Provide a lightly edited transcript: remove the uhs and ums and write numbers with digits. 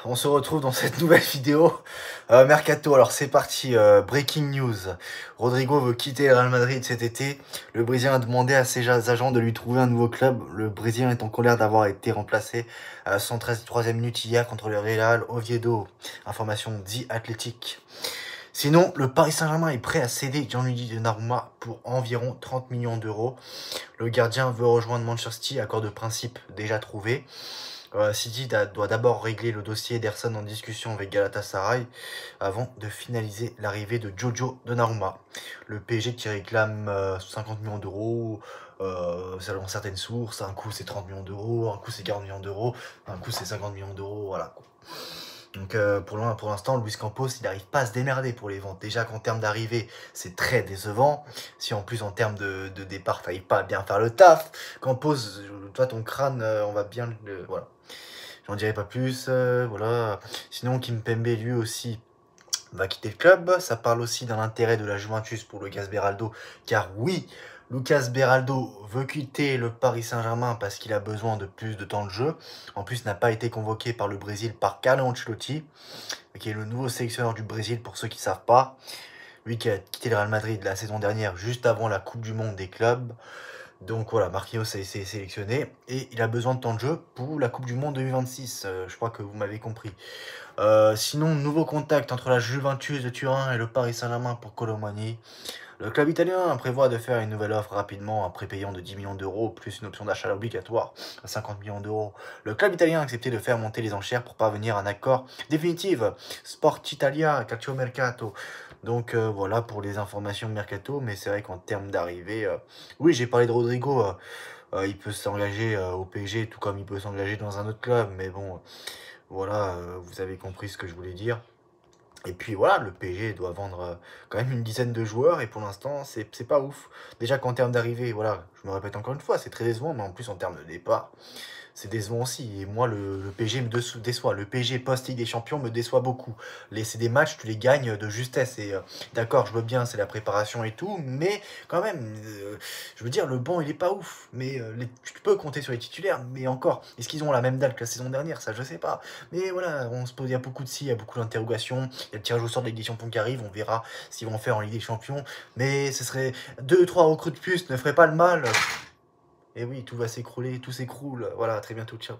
On se retrouve dans cette nouvelle vidéo Mercato. Alors c'est parti, breaking news. Rodrigo veut quitter le Real Madrid cet été. Le Brésilien a demandé à ses agents de lui trouver un nouveau club. Le Brésilien est en colère d'avoir été remplacé à la 113e minute hier contre le Real Oviedo. Information The Athletic. Sinon, le Paris Saint-Germain est prêt à céder Gianluigi Donnarumma pour environ 30 millions d'euros. Le gardien veut rejoindre Manchester City, accord de principe déjà trouvé. City doit d'abord régler le dossier d'Ederson en discussion avec Galatasaray avant de finaliser l'arrivée de Jojo Donnarumma. Le PSG qui réclame 50 millions d'euros, selon certaines sources, un coup c'est 30 millions d'euros, un coup c'est 40 millions d'euros, un coup c'est 50 millions d'euros, voilà. Donc pour l'instant, Luis Campos, il n'arrive pas à se démerder pour les ventes. Déjà qu'en termes d'arrivée, c'est très décevant. Si en plus en termes de départ, tu n'arrives pas à bien faire le taf, Campos, toi ton crâne, on va bien voilà. J'en dirai pas plus, voilà. Sinon, Kimpembe, lui aussi, va quitter le club. Ça parle aussi d'un intérêt de la Juventus pour Lucas Beraldo, car oui, Lucas Beraldo veut quitter le Paris Saint-Germain parce qu'il a besoin de plus de temps de jeu. En plus, n'a pas été convoqué par le Brésil par Carlo Ancelotti, qui est le nouveau sélectionneur du Brésil pour ceux qui ne savent pas. Lui qui a quitté le Real Madrid la saison dernière, juste avant la Coupe du Monde des clubs. Donc voilà, Marquinhos a été sélectionné et il a besoin de temps de jeu pour la Coupe du Monde 2026. Je crois que vous m'avez compris. Sinon, nouveau contact entre la Juventus de Turin et le Paris Saint-Germain pour Colomani. Le club italien prévoit de faire une nouvelle offre rapidement, un prépayant de 10 millions d'euros, plus une option d'achat obligatoire à 50 millions d'euros. Le club italien a accepté de faire monter les enchères pour parvenir à un accord définitif. Sport Italia, Calcio Mercato. Donc voilà pour les informations Mercato, mais c'est vrai qu'en termes d'arrivée, oui, j'ai parlé de Rodrigo, il peut s'engager au PSG, tout comme il peut s'engager dans un autre club, mais bon, voilà, vous avez compris ce que je voulais dire. Et puis voilà, le PSG doit vendre quand même une dizaine de joueurs et pour l'instant, c'est pas ouf. Déjà qu'en termes d'arrivée, voilà, je me répète encore une fois, c'est très décevant, mais en plus en termes de départ, c'est décevant aussi. Et moi, le PSG me déçoit. Le PSG post-Ligue des Champions me déçoit beaucoup. C'est des matchs, tu les gagnes de justesse. Et d'accord, je veux bien, c'est la préparation et tout, mais quand même, je veux dire, le banc, il est pas ouf. Mais tu peux compter sur les titulaires, mais encore, est-ce qu'ils ont la même dalle que la saison dernière? Ça, je sais pas. Mais voilà, on se pose, il y a beaucoup de si, il y a beaucoup d'interrogations. Il y a le tirage au sort de Ligue des Champions qui arrive, on verra ce qu'ils vont faire en Ligue des Champions. Mais ce serait 2-3 recrues de plus, ne ferait pas le mal. Et oui, tout va s'écrouler, tout s'écroule. Voilà, à très bientôt, ciao.